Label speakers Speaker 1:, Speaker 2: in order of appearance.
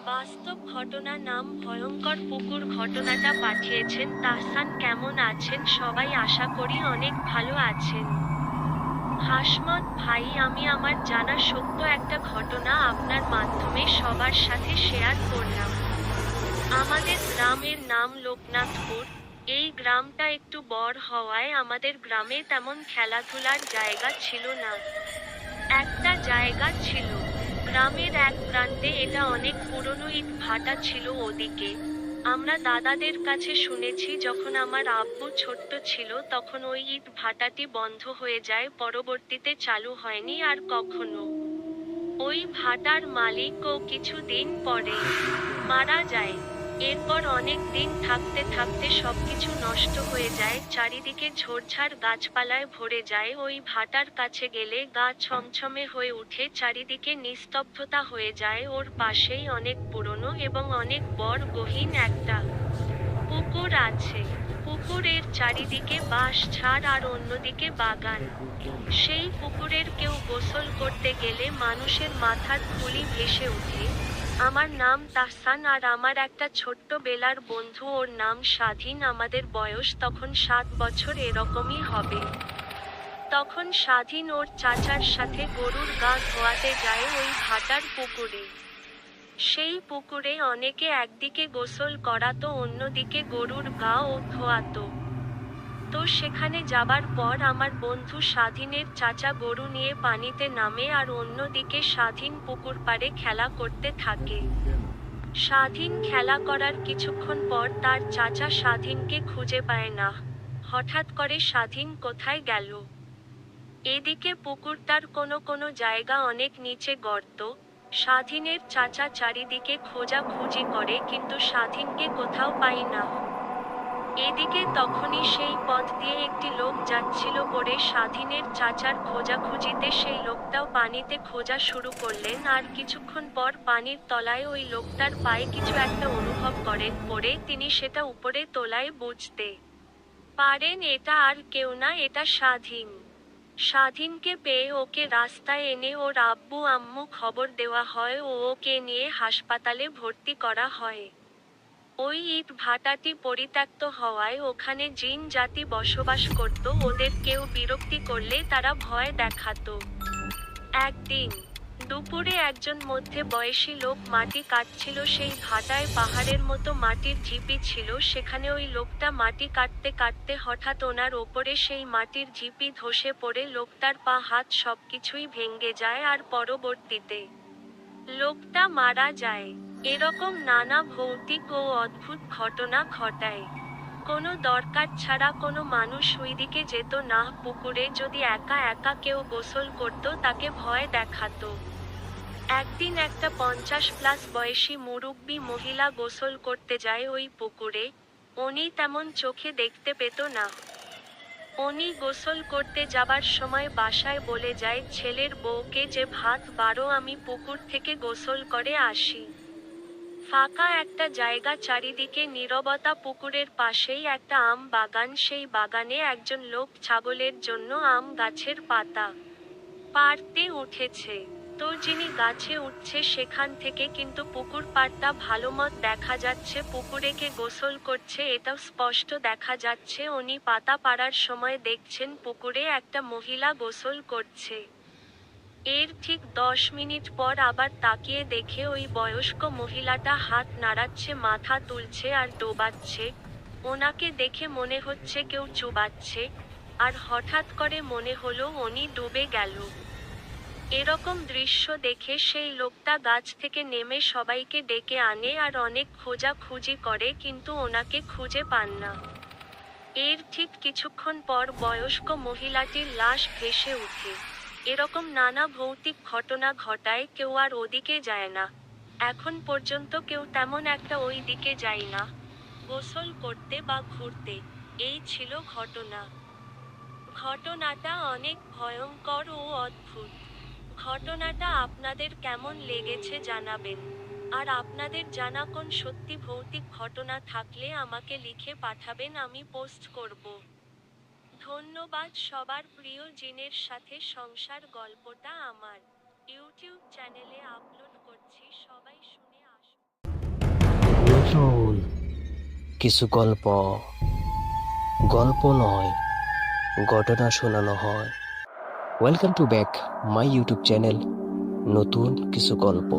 Speaker 1: বাস্তব ঘটনা নাম ভয়ঙ্কর পুকুর ঘটনাটা পাঠিয়েছেন তাহসান। কেমন আছেন সবাই? আশা করি অনেক ভালো আছেন। হাসমত ভাই, আমি আমার জানা সত্য একটা ঘটনা আপনার মাধ্যমে সবার সাথে শেয়ার করলাম। আমাদের গ্রামের নাম লোকনাথপুর। এই গ্রামটা একটু বড় হওয়ায় আমাদের গ্রামে তেমন খেলাধুলার জায়গা ছিল না। একটা জায়গা ছিল গ্রামের এক প্রান্তে, এটা অনেক পুরনো ইট ভাটা ছিল ওদিকে। আমরা দাদাদের কাছে শুনেছি যখন আমার আব্বু ছোট্ট ছিল তখন ওই ইট ভাটাটি বন্ধ হয়ে যায়, পরবর্তীতে চালু হয়নি আর কখনো। ওই ভাটার মালিকও কিছুদিন পরে মারা যায়। এরপর অনেক দিন থাকতে থাকতে সবকিছু নষ্ট হয়ে যায়, চারিদিকে ঝোড়ঝাড় গাছপালায় ভরে যায়। ওই ভাটার কাছে গেলে গা ছমছমে হয়ে উঠে, চারিদিকে নিস্তব্ধতা হয়ে যায়। ওর পাশেই অনেক পুরনো এবং অনেক বড় গহীন একটা পুকুর আছে। পুকুরের চারিদিকে বাঁশ ঝাড় আর অন্যদিকে বাগান। সেই পুকুরের কেউ গোসল করতে গেলে মানুষের মাথার খুলি ভেসে ওঠে। আমার নাম তাহসান আর আমার একটা ছোট্ট বেলার বন্ধু, ওর নাম স্বাধীন। আমাদের বয়স তখন 7 বছর এরকমই হবে। তখন স্বাধীন ওর চাচার সাথে গরুর গা ধোয়াতে যায় ওই ভাটার পুকুরে। সেই পুকুরে অনেকে একদিকে গোসল করাতো, অন্যদিকে গরুর গা ও ধোয়াতো। তো সেখানে যাবার পর আমার বন্ধু স্বাধীনের চাচা গরু নিয়ে পানিতে নামে আর অন্যদিকে স্বাধীন পুকুর পাড়ে খেলা করতে থাকে। স্বাধীন খেলা করার কিছুক্ষণ পর তার চাচা স্বাধীনকে খুঁজে পায় না। হঠাৎ করে স্বাধীন কোথায় গেল? এদিকে পুকুরটার কোনো কোনো জায়গা অনেক নিচে গর্ত। স্বাধীনের চাচা চারিদিকে খোঁজাখুঁজি করে কিন্তু স্বাধীনকে কোথাও পায় না। এদিকে তখনই সেই পথ দিয়ে একটি লোক যাচ্ছিল পরে স্বাধীনের চাচার খোঁজাখুঁজিতে সেই লোকটাও পানিতে খোঁজা শুরু করলেন আর কিছুক্ষণ পর পানির তলায় ওই লোকটার পায়ে কিছু একটা অনুভব করেন, পরে তিনি সেটা উপরে তোলায় বুঝতে পারেন এটা আর কেউ না, এটা স্বাধীন। স্বাধীনকে পেয়ে ওকে রাস্তায় এনে ওর আব্বু আম্মু খবর দেওয়া হয় ও ওকে নিয়ে হাসপাতালে ভর্তি করা হয়। ওই ইট ভাটাটি পরিত্যক্ত হওয়ায় ওখানে জিন জাতি বসবাস করত, ওদের কেউ বিরক্তি করলে তারা ভয় দেখাতো। একদিন দুপুরে একজন মধ্যে বয়সী লোক মাটি কাটছিল সেই ভাটায়। পাহাড়ের মতো মাটির ঢিপি ছিল সেখানে। ওই লোকটা মাটি কাটতে কাটতে হঠাৎ ওনার ওপরে সেই মাটির ঢিপি ধসে পড়ে লোকটার পা হাত সবকিছুই ভেঙে যায় আর পরবর্তীতে লোকটা মারা যায়। এরকম নানা ভৌতিক ও অদ্ভুত ঘটনা ঘটায়। কোনো দরকার ছাড়া কোনো মানুষ ওইদিকে যেত না পুকুরে। যদি একা একা কেউ গোসল করত তাকে ভয় দেখাতো। একদিন একটা 50+ বয়সী মুরুব্বি মহিলা গোসল করতে যায় ওই পুকুরে। উনি তেমন চোখে দেখতে পেত না। উনি গোসল করতে যাবার সময় বাসায় বলে যায় ছেলের বউকে যে ভাত বাড়ো, আমি পুকুর থেকে গোসল করে আসি। ফাঁকা একটা জায়গা, চারিদিকে নীরবতা। পুকুরের পাশেই একটা আম বাগান। সেই বাগানে একজন লোক ছাগলের জন্য আম গাছের পাতা পাড়তে উঠেছে। তো যিনি গাছে উঠছে সেখান থেকে কিন্তু পুকুর পাড়টা ভালোমত দেখা যাচ্ছে, পুকুরে কে গোসল করছে এটাও স্পষ্ট দেখা যাচ্ছে। উনি পাতা পাড়ার সময় দেখছেন পুকুরে একটা মহিলা গোসল করছে। এর ঠিক 10 মিনিট পর আবার তাকিয়ে দেখে ওই বয়স্ক মহিলাটা হাত নাড়াচ্ছে, মাথা তুলছে আর ডোবাচ্ছে। ওনাকে দেখে মনে হচ্ছে কেউ চুবাচ্ছে। আর হঠাৎ করে মনে হলো উনি ডুবে গেল। এরকম দৃশ্য দেখে সেই লোকটা গাছ থেকে নেমে সবাইকে ডেকে আনে আর অনেক খোঁজাখুঁজি করে কিন্তু ওনাকে খুঁজে পান না। এর ঠিক কিছুক্ষণ পর বয়স্ক মহিলাটির লাশ ভেসে ওঠে। এরকম নানা ভৌতিক ঘটনা ঘটায়, কেউ আর ওদিকে যায় না। এখন পর্যন্ত কেউ তেমন একটা ওই দিকে যায় না গোসল করতে বা ঘুরতে। এই ছিল ঘটনা। ঘটনাটা অনেক ভয়ঙ্কর ও অদ্ভুত। ঘটনাটা আপনাদের কেমন লেগেছে জানাবেন। আর আপনাদের জানা কোন সত্যি ভৌতিক ঘটনা থাকলে আমাকে লিখে পাঠাবেন, আমি পোস্ট করব। ধন্যবাদ। সবার প্রিয় জিনের সাথে সংসার গল্পটা আমার ইউটিউব চ্যানেলে আপলোড করছি, সবাই শুনে আসুন।
Speaker 2: আসল কিছু গল্প, গল্প নয়, ঘটনা শোনানো হয়। Welcome to back my YouTube channel নতুন কিছু গল্প।